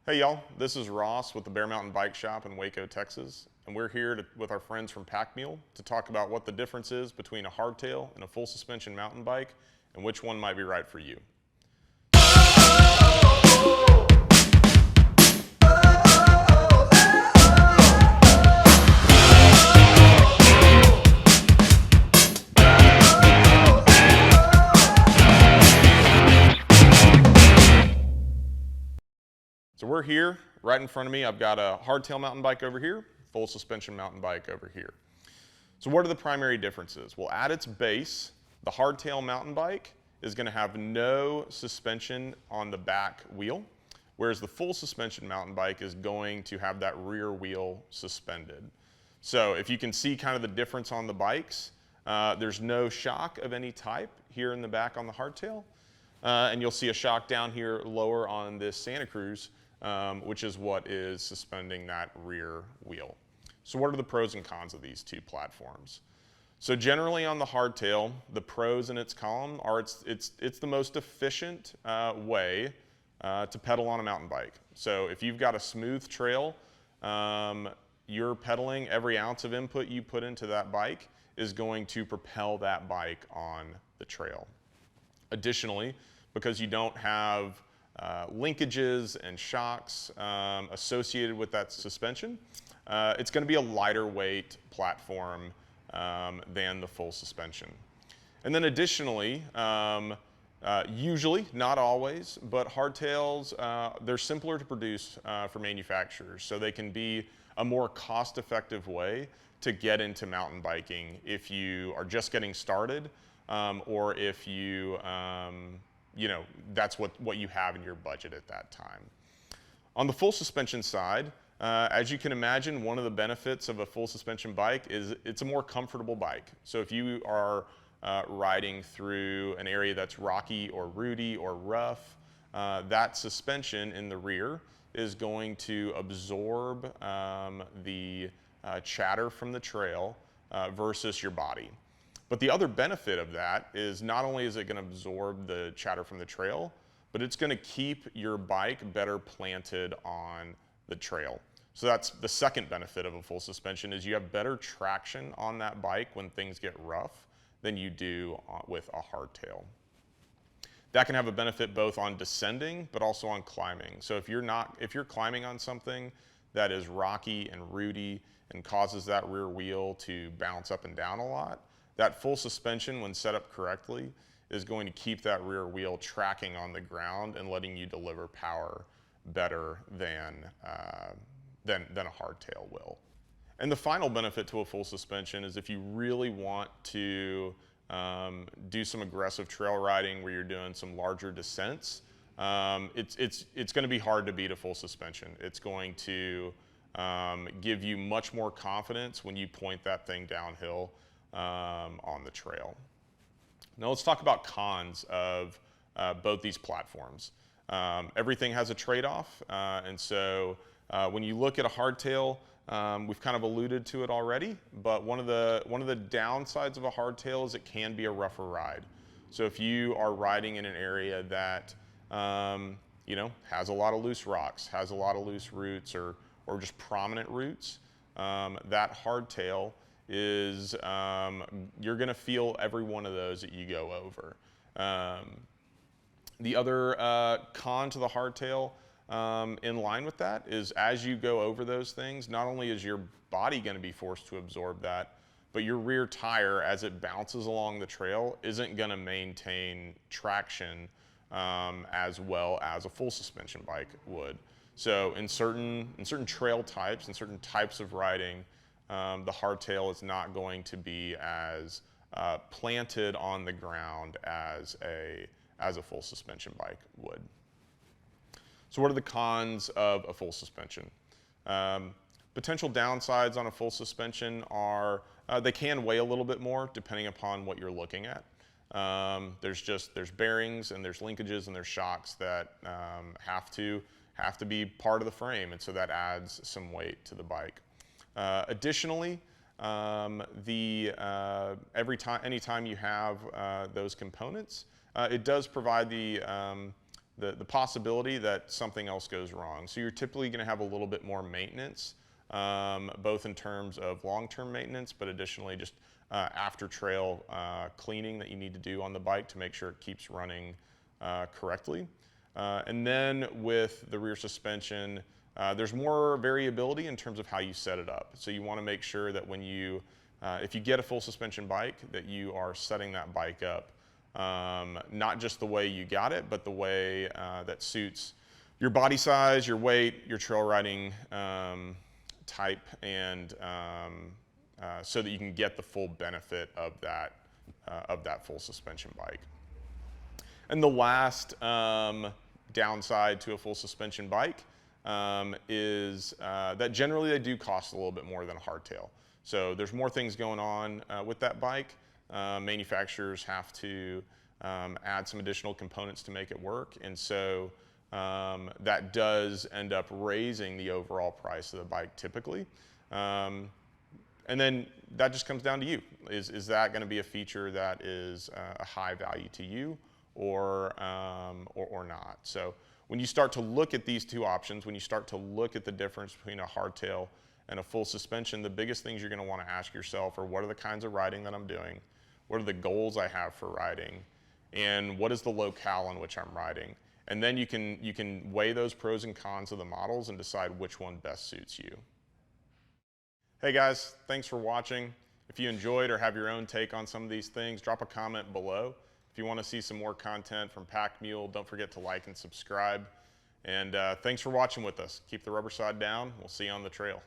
Hey y'all, this is Ross with the Bear Mountain Bike Shop in Waco, Texas, and we're here with our friends from Pakmule to talk about what the difference is between a hardtail and a full suspension mountain bike and which one might be right for you. So we're here, right in front of me, I've got a hardtail mountain bike over here, full suspension mountain bike over here. So what are the primary differences? Well, at its base, the hardtail mountain bike is going to have no suspension on the back wheel, whereas the full suspension mountain bike is going to have that rear wheel suspended. So if you can see kind of the difference on the bikes, there's no shock of any type here in the back on the hardtail, and you'll see a shock down here lower on this Santa Cruz, which is what is suspending that rear wheel. So what are the pros and cons of these two platforms? So generally on the hardtail, the pros in its column are it's the most efficient way to pedal on a mountain bike. So if you've got a smooth trail, you're pedaling, every ounce of input you put into that bike is going to propel that bike on the trail. Additionally, because you don't have linkages and shocks associated with that suspension, it's going to be a lighter weight platform than the full suspension. And then additionally, usually, not always, but hardtails, they're simpler to produce for manufacturers, so they can be a more cost-effective way to get into mountain biking if you are just getting started, or if you, that's what you have in your budget at that time. On the full suspension side, as you can imagine, one of the benefits of a full suspension bike is it's a more comfortable bike. So if you are riding through an area that's rocky or rooty or rough, that suspension in the rear is going to absorb the chatter from the trail versus your body. But the other benefit of that is not only is it going to absorb the chatter from the trail, but it's going to keep your bike better planted on the trail. So that's the second benefit of a full suspension, is you have better traction on that bike when things get rough than you do with a hardtail. That can have a benefit both on descending, but also on climbing. So if you're climbing on something that is rocky and rooty and causes that rear wheel to bounce up and down a lot, that full suspension, when set up correctly, is going to keep that rear wheel tracking on the ground and letting you deliver power better than a hardtail will. And the final benefit to a full suspension is if you really want to do some aggressive trail riding where you're doing some larger descents, it's going to be hard to beat a full suspension. It's going to give you much more confidence when you point that thing downhill on the trail. Now let's talk about cons of both these platforms. Everything has a trade-off, and so when you look at a hardtail, we've kind of alluded to it already, but one of the downsides of a hardtail is it can be a rougher ride. So if you are riding in an area that has a lot of loose rocks, has a lot of loose roots, or just prominent roots, that hardtail is you're going to feel every one of those that you go over. The other con to the hardtail in line with that is as you go over those things, not only is your body going to be forced to absorb that, but your rear tire, as it bounces along the trail, isn't going to maintain traction as well as a full suspension bike would. So in certain trail types and certain types of riding, the hardtail is not going to be as planted on the ground as a full suspension bike would. So what are the cons of a full suspension? Potential downsides on a full suspension are they can weigh a little bit more depending upon what you're looking at. There's bearings and there's linkages and there's shocks that have to be part of the frame, and so that adds some weight to the bike. Additionally, anytime you have those components, it does provide the the possibility that something else goes wrong. So you're typically going to have a little bit more maintenance, both in terms of long-term maintenance, but additionally just after trail cleaning that you need to do on the bike to make sure it keeps running correctly. And then with the rear suspension, there's more variability in terms of how you set it up. So you want to make sure that when you, if you get a full suspension bike, that you are setting that bike up not just the way you got it, but the way that suits your body size, your weight, your trail riding type, and so that you can get the full benefit of that full suspension bike. And the last downside to a full suspension bike is that generally they do cost a little bit more than a hardtail. So there's more things going on with that bike. Manufacturers have to add some additional components to make it work, and so that does end up raising the overall price of the bike typically. And then that just comes down to you. Is that going to be a feature that is a high value to you or not? So when you start to look at these two options, when you start to look at the difference between a hardtail and a full suspension, the biggest things you're going to want to ask yourself are, what are the kinds of riding that I'm doing? What are the goals I have for riding? And what is the locale in which I'm riding? And then you can weigh those pros and cons of the models and decide which one best suits you. Hey guys, thanks for watching. If you enjoyed or have your own take on some of these things, drop a comment below. If you want to see some more content from Pakmule, don't forget to like and subscribe. And thanks for watching with us. Keep the rubber side down. We'll see you on the trail.